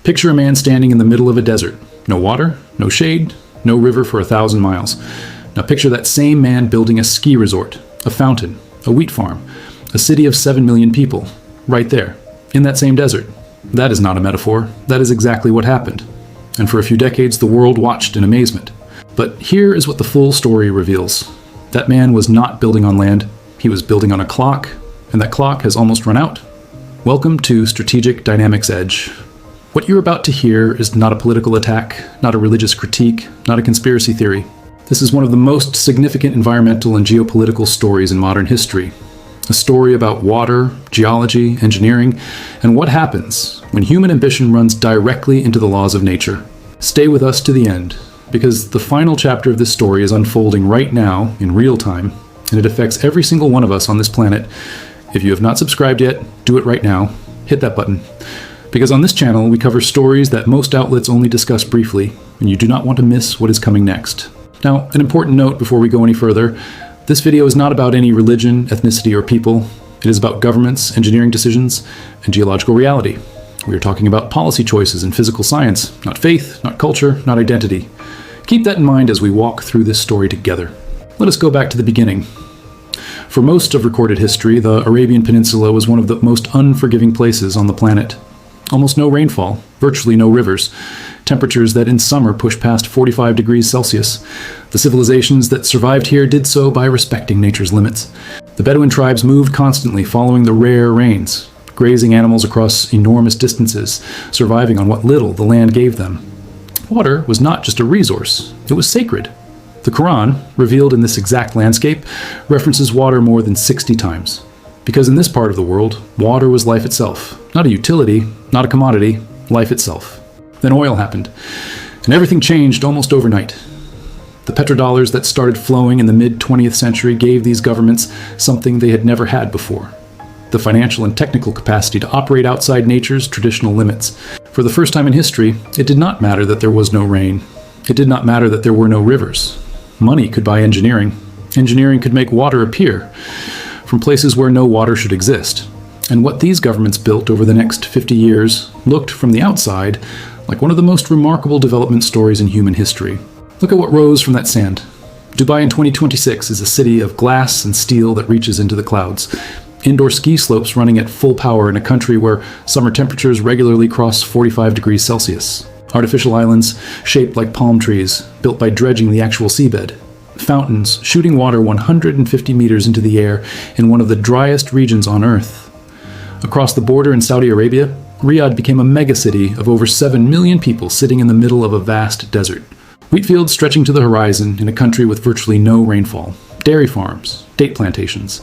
Picture a man standing in the middle of a desert. No water, no shade, no river for 1,000 miles. Now picture that same man building a ski resort, a fountain, a wheat farm, a city of 7 million people, right there, in that same desert. That is not a metaphor. That is exactly what happened. And for a few decades, the world watched in amazement. But here is what the full story reveals. That man was not building on land. He was building on a clock, and that clock has almost run out. Welcome to Strategic Dynamics Edge. What you're about to hear is not a political attack, not a religious critique, not a conspiracy theory. This is one of the most significant environmental and geopolitical stories in modern history. A story about water, geology, engineering, and what happens when human ambition runs directly into the laws of nature. Stay with us to the end, because the final chapter of this story is unfolding right now in real time, and it affects every single one of us on this planet. If you have not subscribed yet, do it right now. Hit that button. Because on this channel, we cover stories that most outlets only discuss briefly, and you do not want to miss what is coming next. Now, an important note before we go any further, this video is not about any religion, ethnicity, or people. It is about governments, engineering decisions, and geological reality. We are talking about policy choices and physical science, not faith, not culture, not identity. Keep that in mind as we walk through this story together. Let us go back to the beginning. For most of recorded history, the Arabian Peninsula was one of the most unforgiving places on the planet. Almost no rainfall, virtually no rivers, temperatures that in summer push past 45 degrees Celsius. The civilizations that survived here did so by respecting nature's limits. The Bedouin tribes moved constantly following the rare rains, grazing animals across enormous distances, surviving on what little the land gave them. Water was not just a resource, it was sacred. The Quran, revealed in this exact landscape, references water more than 60 times. Because in this part of the world, water was life itself. Not a utility, not a commodity, life itself. Then oil happened, and everything changed almost overnight. The petrodollars that started flowing in the mid-20th century gave these governments something they had never had before: the financial and technical capacity to operate outside nature's traditional limits. For the first time in history, it did not matter that there was no rain. It did not matter that there were no rivers. Money could buy engineering. Engineering could make water appear from places where no water should exist. And what these governments built over the next 50 years looked from the outside like one of the most remarkable development stories in human history. Look at what rose from that sand. Dubai in 2026 is a city of glass and steel that reaches into the clouds. Indoor ski slopes running at full power in a country where summer temperatures regularly cross 45 degrees Celsius. Artificial islands shaped like palm trees, built by dredging the actual seabed. Fountains shooting water 150 meters into the air in one of the driest regions on Earth. Across the border in Saudi Arabia, Riyadh became a megacity of over 7 million people sitting in the middle of a vast desert. Wheat fields stretching to the horizon in a country with virtually no rainfall. Dairy farms, date plantations.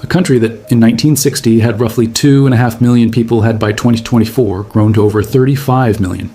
A country that in 1960 had roughly 2.5 million people had by 2024 grown to over 35 million.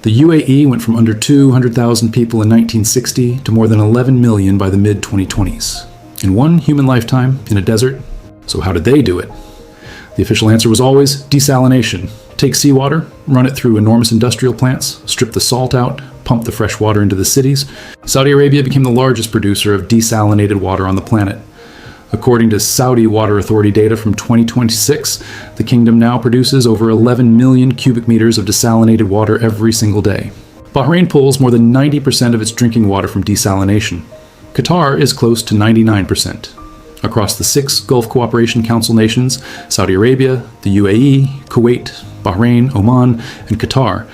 The UAE went from under 200,000 people in 1960 to more than 11 million by the mid-2020s. In one human lifetime, in a desert. So how did they do it? The official answer was always desalination. Take seawater, run it through enormous industrial plants, strip the salt out, pump the fresh water into the cities. Saudi Arabia became the largest producer of desalinated water on the planet. According to Saudi Water Authority data from 2026, the kingdom now produces over 11 million cubic meters of desalinated water every single day. Bahrain pulls more than 90% of its drinking water from desalination. Qatar is close to 99%. Across the 6 Gulf Cooperation Council nations, Saudi Arabia, the UAE, Kuwait, Bahrain, Oman, and Qatar,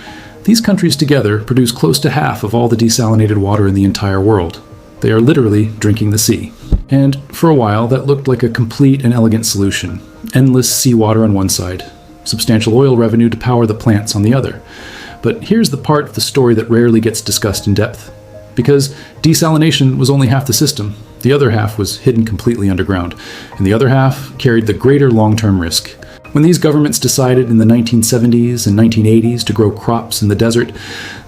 these countries together produce close to half of all the desalinated water in the entire world. They are literally drinking the sea. And for a while, that looked like a complete and elegant solution. Endless seawater on one side, substantial oil revenue to power the plants on the other. But here's the part of the story that rarely gets discussed in depth. Because desalination was only half the system, the other half was hidden completely underground, and the other half carried the greater long-term risk. When these governments decided in the 1970s and 1980s to grow crops in the desert,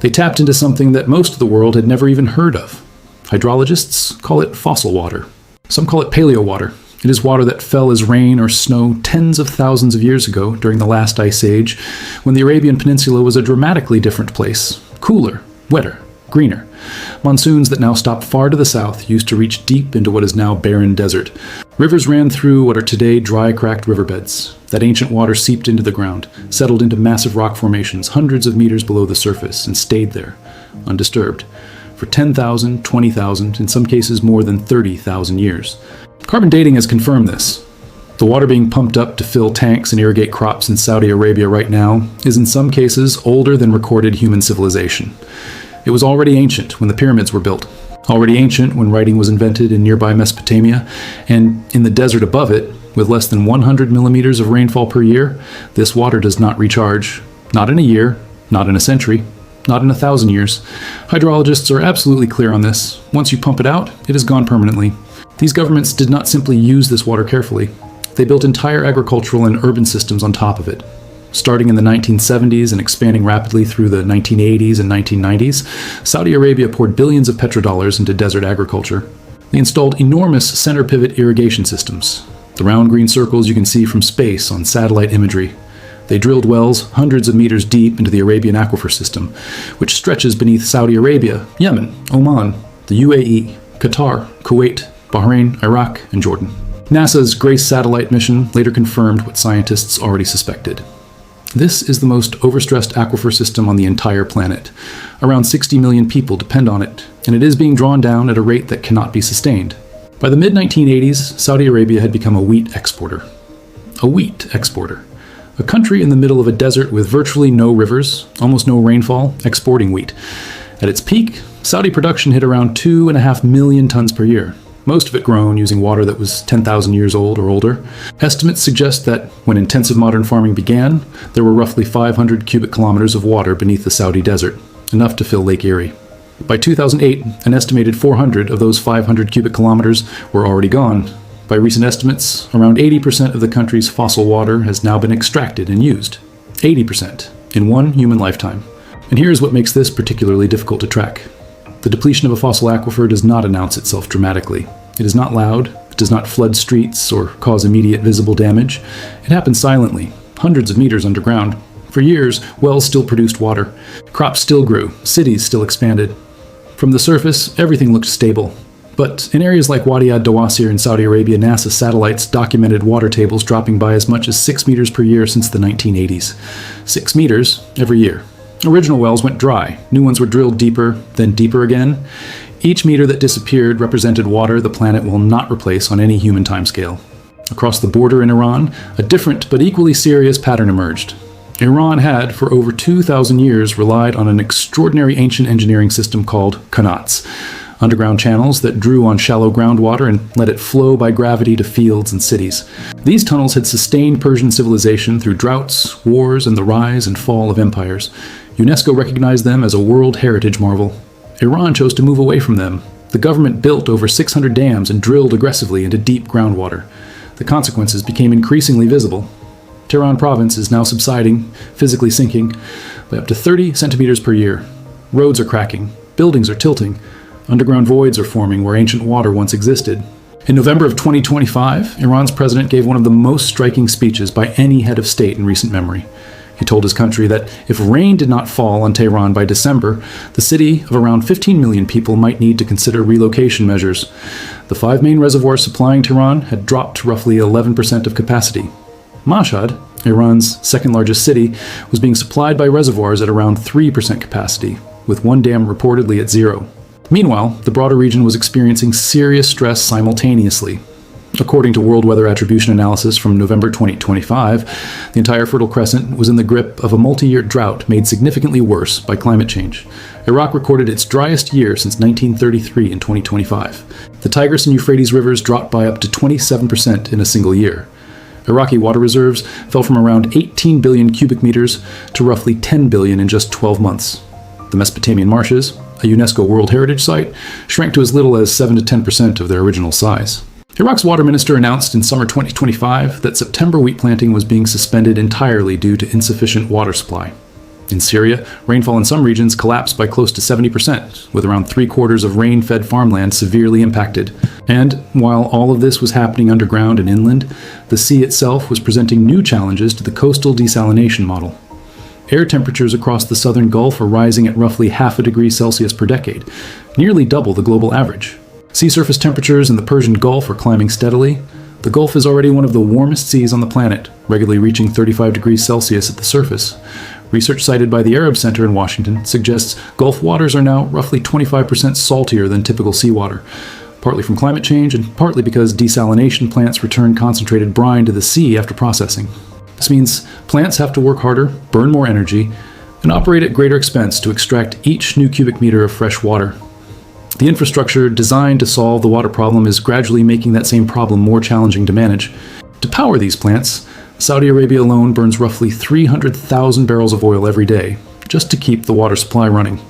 they tapped into something that most of the world had never even heard of. Hydrologists call it fossil water. Some call it paleo water. It is water that fell as rain or snow tens of thousands of years ago during the last ice age, when the Arabian Peninsula was a dramatically different place. Cooler, wetter, greener. Monsoons that now stop far to the south used to reach deep into what is now barren desert. Rivers ran through what are today dry, cracked riverbeds. That ancient water seeped into the ground, settled into massive rock formations hundreds of meters below the surface, and stayed there, undisturbed, for 10,000, 20,000, in some cases more than 30,000 years. Carbon dating has confirmed this. The water being pumped up to fill tanks and irrigate crops in Saudi Arabia right now is in some cases older than recorded human civilization. It was already ancient when the pyramids were built, already ancient when writing was invented in nearby Mesopotamia, and in the desert above it, with less than 100 millimeters of rainfall per year, this water does not recharge. Not in a year, not in a century, not in 1,000 years. Hydrologists are absolutely clear on this. Once you pump it out, it is gone permanently. These governments did not simply use this water carefully. They built entire agricultural and urban systems on top of it. Starting in the 1970s and expanding rapidly through the 1980s and 1990s, Saudi Arabia poured billions of petrodollars into desert agriculture. They installed enormous center pivot irrigation systems, the round green circles you can see from space on satellite imagery. They drilled wells hundreds of meters deep into the Arabian aquifer system, which stretches beneath Saudi Arabia, Yemen, Oman, the UAE, Qatar, Kuwait, Bahrain, Iraq, and Jordan. NASA's Grace satellite mission later confirmed what scientists already suspected. This is the most overstressed aquifer system on the entire planet. Around 60 million people depend on it, and it is being drawn down at a rate that cannot be sustained. By the mid-1980s, Saudi Arabia had become a wheat exporter. A wheat exporter. A country in the middle of a desert with virtually no rivers, almost no rainfall, exporting wheat. At its peak, Saudi production hit around 2.5 million tons per year, most of it grown using water that was 10,000 years old or older. Estimates suggest that when intensive modern farming began, there were roughly 500 cubic kilometers of water beneath the Saudi desert, enough to fill Lake Erie. By 2008, an estimated 400 of those 500 cubic kilometers were already gone. By recent estimates, around 80% of the country's fossil water has now been extracted and used. 80% in one human lifetime. And here's what makes this particularly difficult to track. The depletion of a fossil aquifer does not announce itself dramatically. It is not loud, it does not flood streets or cause immediate visible damage. It happens silently, hundreds of meters underground. For years, wells still produced water. Crops still grew, cities still expanded. From the surface, everything looked stable. But in areas like Wadi ad-Dawasir in Saudi Arabia, NASA satellites documented water tables dropping by as much as 6 meters per year since the 1980s. 6 meters every year. Original wells went dry. New ones were drilled deeper, then deeper again. Each meter that disappeared represented water the planet will not replace on any human timescale. Across the border in Iran, a different but equally serious pattern emerged. Iran had, for over 2,000 years, relied on an extraordinary ancient engineering system called qanats, underground channels that drew on shallow groundwater and let it flow by gravity to fields and cities. These tunnels had sustained Persian civilization through droughts, wars, and the rise and fall of empires. UNESCO recognized them as a World Heritage Marvel. Iran chose to move away from them. The government built over 600 dams and drilled aggressively into deep groundwater. The consequences became increasingly visible. Tehran province is now subsiding, physically sinking, by up to 30 centimeters per year. Roads are cracking, buildings are tilting, underground voids are forming where ancient water once existed. In November of 2025, Iran's president gave one of the most striking speeches by any head of state in recent memory. He told his country that if rain did not fall on Tehran by December, the city of around 15 million people might need to consider relocation measures. The 5 main reservoirs supplying Tehran had dropped to roughly 11% of capacity. Mashhad, Iran's second largest city, was being supplied by reservoirs at around 3% capacity, with one dam reportedly at 0. Meanwhile, the broader region was experiencing serious stress simultaneously. According to World Weather Attribution analysis from November 2025, the entire Fertile Crescent was in the grip of a multi-year drought made significantly worse by climate change. Iraq recorded its driest year since 1933 in 2025. The Tigris and Euphrates rivers dropped by up to 27% in a single year. Iraqi water reserves fell from around 18 billion cubic meters to roughly 10 billion in just 12 months. The Mesopotamian marshes, a UNESCO World Heritage Site, shrank to as little as 7 to 10% of their original size. Iraq's water minister announced in summer 2025 that September wheat planting was being suspended entirely due to insufficient water supply. In Syria, rainfall in some regions collapsed by close to 70%, with around 3/4 of rain-fed farmland severely impacted. And while all of this was happening underground and inland, the sea itself was presenting new challenges to the coastal desalination model. Air temperatures across the southern Gulf are rising at roughly half a degree Celsius per decade, nearly double the global average. Sea surface temperatures in the Persian Gulf are climbing steadily. The Gulf is already one of the warmest seas on the planet, regularly reaching 35 degrees Celsius at the surface. Research cited by the Arab Center in Washington suggests Gulf waters are now roughly 25% saltier than typical seawater, partly from climate change and partly because desalination plants return concentrated brine to the sea after processing. This means plants have to work harder, burn more energy, and operate at greater expense to extract each new cubic meter of fresh water. The infrastructure designed to solve the water problem is gradually making that same problem more challenging to manage. To power these plants, Saudi Arabia alone burns roughly 300,000 barrels of oil every day, just to keep the water supply running.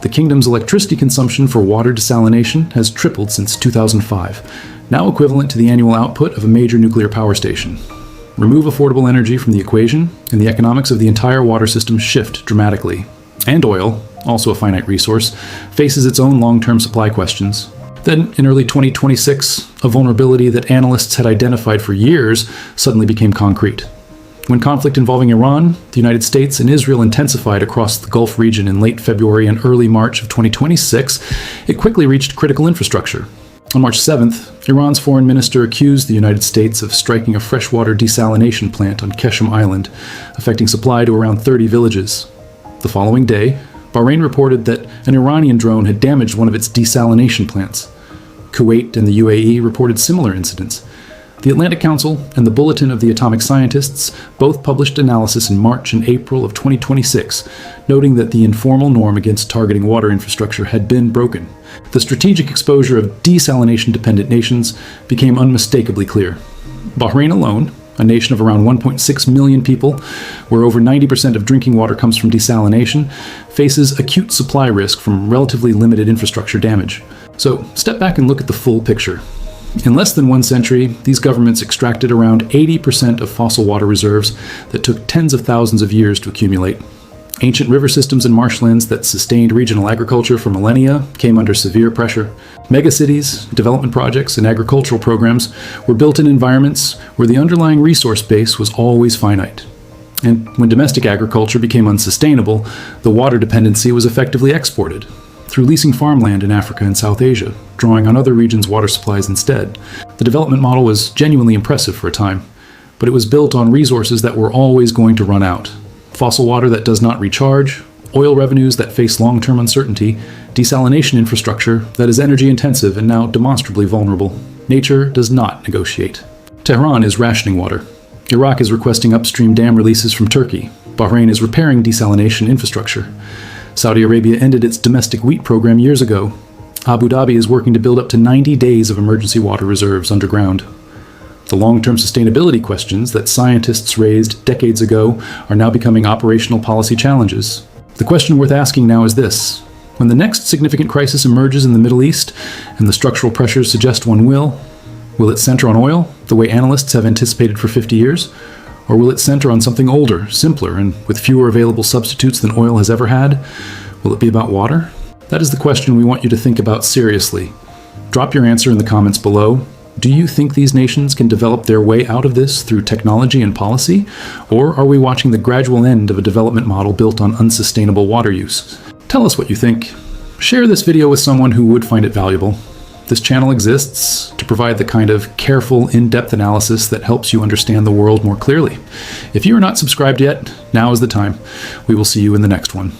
The kingdom's electricity consumption for water desalination has tripled since 2005, now equivalent to the annual output of a major nuclear power station. Remove affordable energy from the equation, and the economics of the entire water system shift dramatically. And oil, also a finite resource, faces its own long-term supply questions. Then, in early 2026, a vulnerability that analysts had identified for years suddenly became concrete. When conflict involving Iran, the United States, and Israel intensified across the Gulf region in late February and early March of 2026, it quickly reached critical infrastructure. On March 7th, Iran's foreign minister accused the United States of striking a freshwater desalination plant on Keshem Island, affecting supply to around 30 villages. The following day, Bahrain reported that an Iranian drone had damaged one of its desalination plants. Kuwait and the UAE reported similar incidents. The Atlantic Council and the Bulletin of the Atomic Scientists both published analysis in March and April of 2026, noting that the informal norm against targeting water infrastructure had been broken. The strategic exposure of desalination-dependent nations became unmistakably clear. Bahrain alone, a nation of around 1.6 million people, where over 90% of drinking water comes from desalination, faces acute supply risk from relatively limited infrastructure damage. So, step back and look at the full picture. In less than 1 century, these governments extracted around 80% of fossil water reserves that took tens of thousands of years to accumulate. Ancient river systems and marshlands that sustained regional agriculture for millennia came under severe pressure. Megacities, development projects, and agricultural programs were built in environments where the underlying resource base was always finite. And when domestic agriculture became unsustainable, the water dependency was effectively exported through leasing farmland in Africa and South Asia, drawing on other regions' water supplies instead. The development model was genuinely impressive for a time, but it was built on resources that were always going to run out. Fossil water that does not recharge, oil revenues that face long-term uncertainty, desalination infrastructure that is energy-intensive and now demonstrably vulnerable. Nature does not negotiate. Tehran is rationing water. Iraq is requesting upstream dam releases from Turkey. Bahrain is repairing desalination infrastructure. Saudi Arabia ended its domestic wheat program years ago. Abu Dhabi is working to build up to 90 days of emergency water reserves underground. The long-term sustainability questions that scientists raised decades ago are now becoming operational policy challenges. The question worth asking now is this: when the next significant crisis emerges in the Middle East, and the structural pressures suggest one will it center on oil, the way analysts have anticipated for 50 years? Or will it center on something older, simpler, and with fewer available substitutes than oil has ever had? Will it be about water? That is the question we want you to think about seriously. Drop your answer in the comments below. Do you think these nations can develop their way out of this through technology and policy? Or are we watching the gradual end of a development model built on unsustainable water use? Tell us what you think. Share this video with someone who would find it valuable. This channel exists to provide the kind of careful, in-depth analysis that helps you understand the world more clearly. If you are not subscribed yet, now is the time. We will see you in the next one.